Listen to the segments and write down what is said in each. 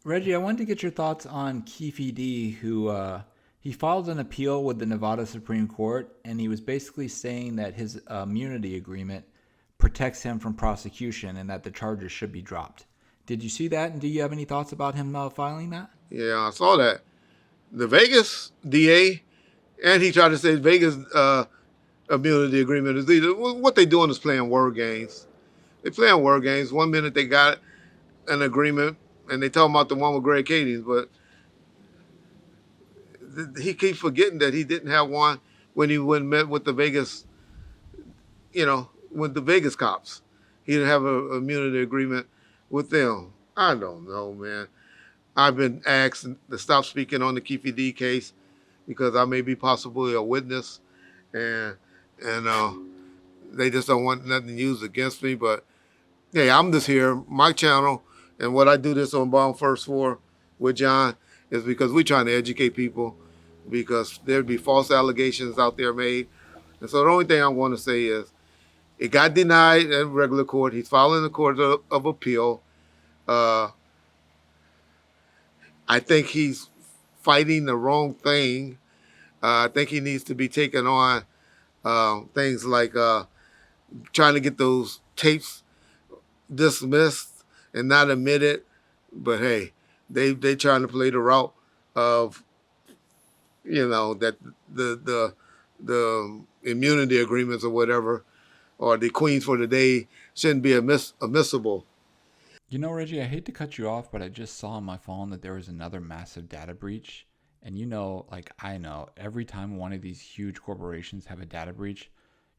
Reggie, I wanted to get your thoughts on Keefe D, who he filed an appeal with the Nevada Supreme Court, and he was basically saying that his immunity agreement protects him from prosecution and that the charges should be dropped. Did you see that, and do you have any thoughts about him filing that? Yeah, I saw that. The Vegas DA, and he tried to say Vegas immunity agreement is either. What they doing is playing word games. They playing word games. One minute they got an agreement, and they talking about the one with Greg Cadies, but he keeps forgetting that he didn't have one when he went and met with the Vegas, with the Vegas cops. He didn't have an immunity agreement with them. I don't know, man. I've been asked to stop speaking on the Keefe D case because I may be possibly a witness, and they just don't want nothing used against me. But hey, I'm just here, my channel, and what I do this on Bomb First for with John is because we're trying to educate people because there'd be false allegations out there made. And so the only thing I want to say is it got denied at regular court. He's filing the court of appeal. I think he's fighting the wrong thing. I think he needs to be taking on things like trying to get those tapes dismissed and not admitted. But hey, they trying to play the route of that the immunity agreements or whatever, or the queens for the day shouldn't be admissible. You know, Reggie, I hate to cut you off, but I just saw on my phone that there was another massive data breach. And like I know, every time one of these huge corporations have a data breach,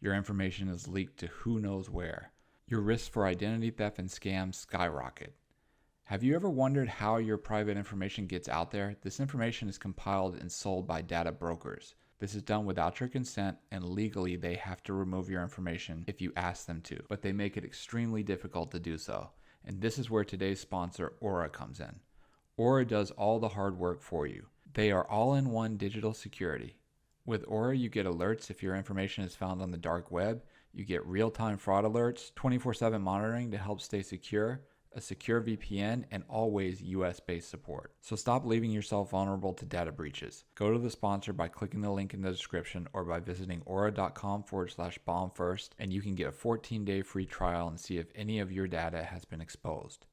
your information is leaked to who knows where. Your risks for identity theft and scams skyrocket. Have you ever wondered how your private information gets out there? This information is compiled and sold by data brokers. This is done without your consent, and legally they have to remove your information if you ask them to, but they make it extremely difficult to do so. And this is where today's sponsor, Aura, comes in. Aura does all the hard work for you. They are all-in-one digital security. With Aura, you get alerts if your information is found on the dark web. You get real-time fraud alerts, 24/7 monitoring to help stay secure, a secure VPN, and always US-based support. So stop leaving yourself vulnerable to data breaches. Go to the sponsor by clicking the link in the description or by visiting aura.com/bombfirst, and you can get a 14-day free trial and see if any of your data has been exposed.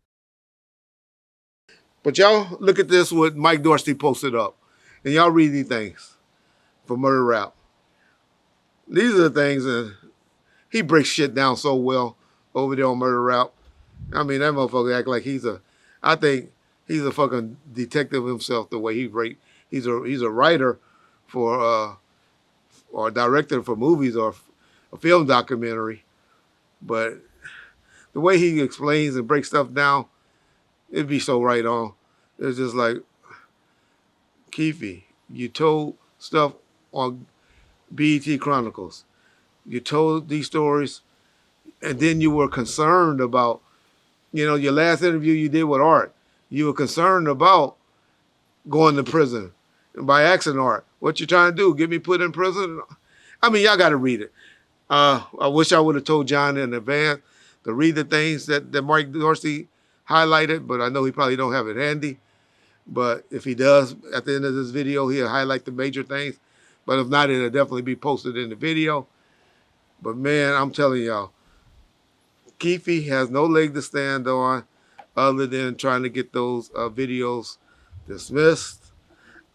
But y'all look at this, what Mike Dorsey posted up, and y'all read these things for Murder Rap. These are the things that he breaks shit down so well over there on Murder Rap. I mean, that motherfucker act like I think he's a fucking detective himself, the way he write. He's a writer for, or a director for movies or a film documentary. But the way he explains and breaks stuff down, it'd be so right on. It's just like, Keefe, you told stuff on BET Chronicles. You told these stories, and then you were concerned about, your last interview you did with Art. You were concerned about going to prison by asking Art, what you trying to do? Get me put in prison? I mean, y'all got to read it. I wish I would have told John in advance to read the things that Mike Dorsey highlighted, but I know he probably don't have it handy. But if he does, at the end of this video, he'll highlight the major things. But if not, it'll definitely be posted in the video. But man, I'm telling y'all, Keefe has no leg to stand on other than trying to get those videos dismissed.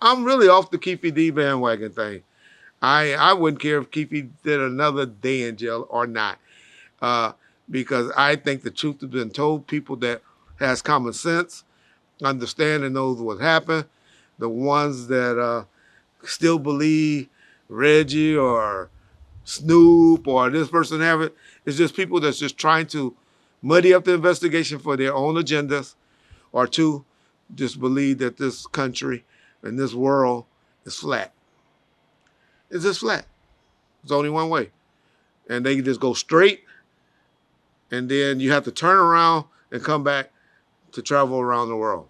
I'm really off the Keefe D bandwagon thing. I wouldn't care if Keefe did another day in jail or not, because I think the truth has been told. People that has common sense, understand and knows what happened. The ones that still believe Reggie or Snoop or this person have it, it's just people that's just trying to muddy up the investigation for their own agendas, or two, just believe that this country and this world is flat. It's just flat. It's only one way. And they can just go straight, and then you have to turn around and come back to travel around the world.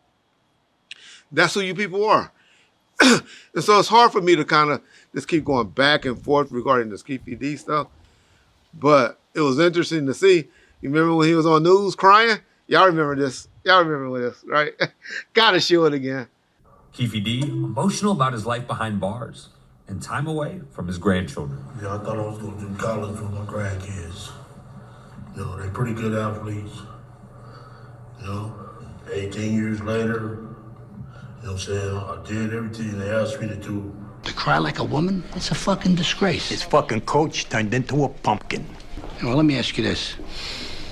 That's who you people are. And so it's hard for me to kind of just keep going back and forth regarding this Keefe D stuff. But it was interesting to see. You remember when he was on news crying? Y'all remember this. Y'all remember this, right? Gotta show it again. Keefe D, emotional about his life behind bars and time away from his grandchildren. Yeah, I thought I was going to do college with my grandkids. You know, they're pretty good athletes. You know, 18 years later, you know what I'm saying, I did everything they asked me to do. To cry like a woman? It's a fucking disgrace. His fucking coach turned into a pumpkin. Well, let me ask you this.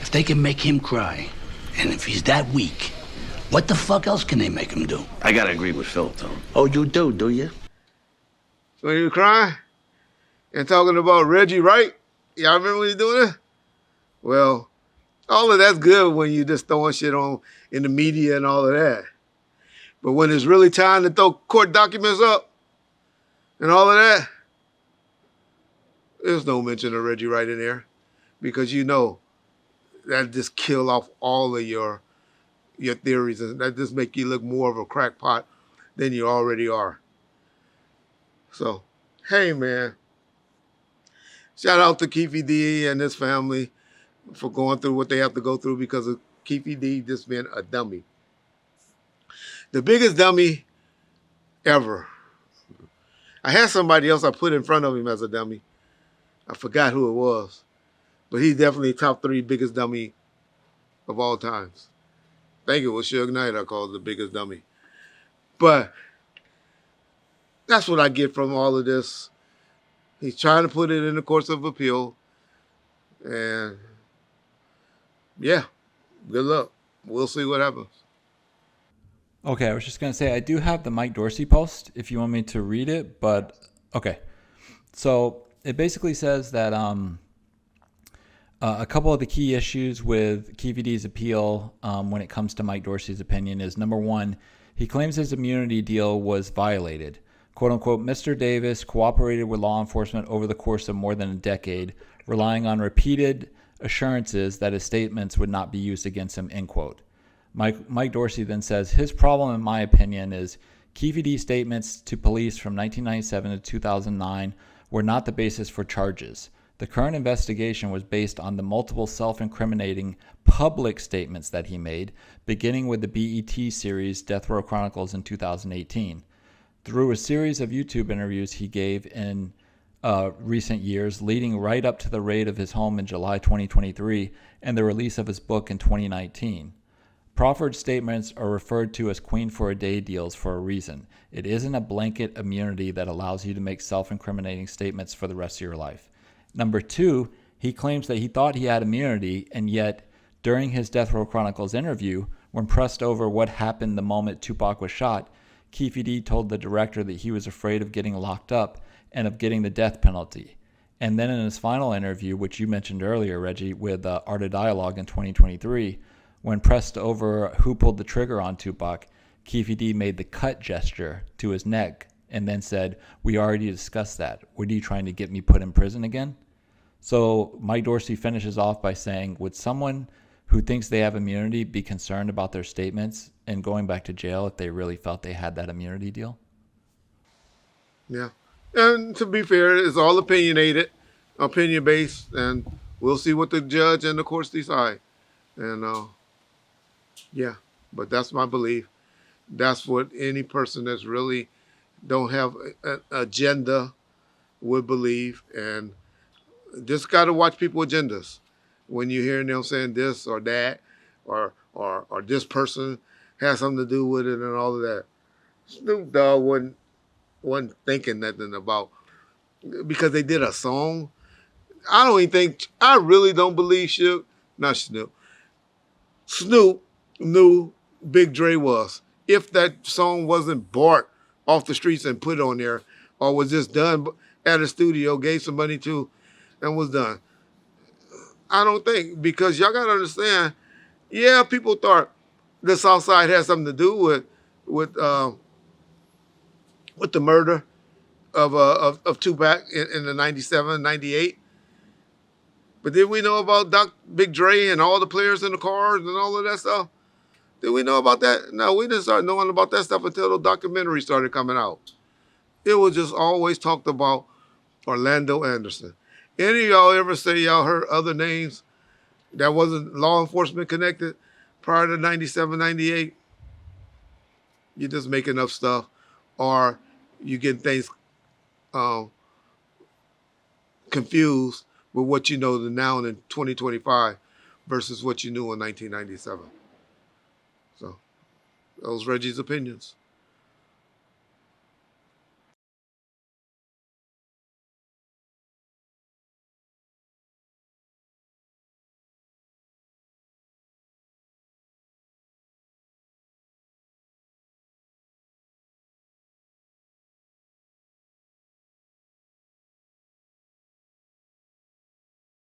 If they can make him cry, and if he's that weak, what the fuck else can they make him do? I gotta agree with Phil, Tom. Oh, you do you? When you crying and talking about Reggie Wright, y'all remember when you doing it? Well, all of that's good when you just throwing shit on in the media and all of that. But when it's really time to throw court documents up and all of that, there's no mention of Reggie Wright in there because you know that just kill off all of your theories and that just make you look more of a crackpot than you already are. So, hey man, shout out to Keefe D and his family for going through what they have to go through because of Keefe D just being a dummy. The biggest dummy ever. I had somebody else I put in front of him as a dummy. I forgot who it was. But he's definitely top 3 biggest dummy of all times. I think it was Suge Knight I called the biggest dummy. But that's what I get from all of this. He's trying to put it in the course of appeal. And yeah, good luck. We'll see what happens. Okay, I was just going to say, I do have the Mike Dorsey post if you want me to read it, but okay. So it basically says that a couple of the key issues with Keefe D's appeal when it comes to Mike Dorsey's opinion is, number one, he claims his immunity deal was violated. Quote unquote, Mr. Davis cooperated with law enforcement over the course of more than a decade, relying on repeated assurances that his statements would not be used against him, end quote. Mike Dorsey then says, his problem, in my opinion, is Keefe D's statements to police from 1997 to 2009 were not the basis for charges. The current investigation was based on the multiple self-incriminating public statements that he made, beginning with the BET series Death Row Chronicles in 2018. Through a series of YouTube interviews he gave in recent years, leading right up to the raid of his home in July 2023 and the release of his book in 2019. Proffered statements are referred to as Queen for a Day deals for a reason. It isn't a blanket immunity that allows you to make self-incriminating statements for the rest of your life. Number two, he claims that he thought he had immunity, and yet during his Death Row Chronicles interview, when pressed over what happened the moment Tupac was shot, Keefe D told the director that he was afraid of getting locked up and of getting the death penalty. And then in his final interview, which you mentioned earlier, Reggie, with Art of Dialogue in 2023, when pressed over who pulled the trigger on Tupac, Keefe D made the cut gesture to his neck and then said, "We already discussed that. What are you trying to get me put in prison again?" So Mike Dorsey finishes off by saying, would someone who thinks they have immunity be concerned about their statements and going back to jail if they really felt they had that immunity deal? Yeah. And to be fair, it's all opinionated, opinion-based, and we'll see what the judge and the courts decide. And yeah, but that's my belief. That's what any person that's really don't have an agenda would believe. And just got to watch people's agendas. When you hear them saying this or that, or this person has something to do with it and all of that. Snoop Dogg wasn't thinking nothing about, because they did a song. I really don't believe Snoop knew Big Dre was. If that song wasn't bought off the streets and put on there, or was just done at a studio, gave some money to, and was done. I don't think, because y'all gotta understand, yeah, people thought the South Side had something to do with the murder of Tupac in the 97, 98. But did we know about Big Dre and all the players in the cars and all of that stuff? Did we know about that? No, we didn't start knowing about that stuff until the documentary started coming out. It was just always talked about Orlando Anderson. Any of y'all ever say y'all heard other names that wasn't law enforcement connected? prior to 97, 98, you just making up stuff, or you getting things confused with what you know now in 2025 versus what you knew in 1997. So those Reggie's opinions.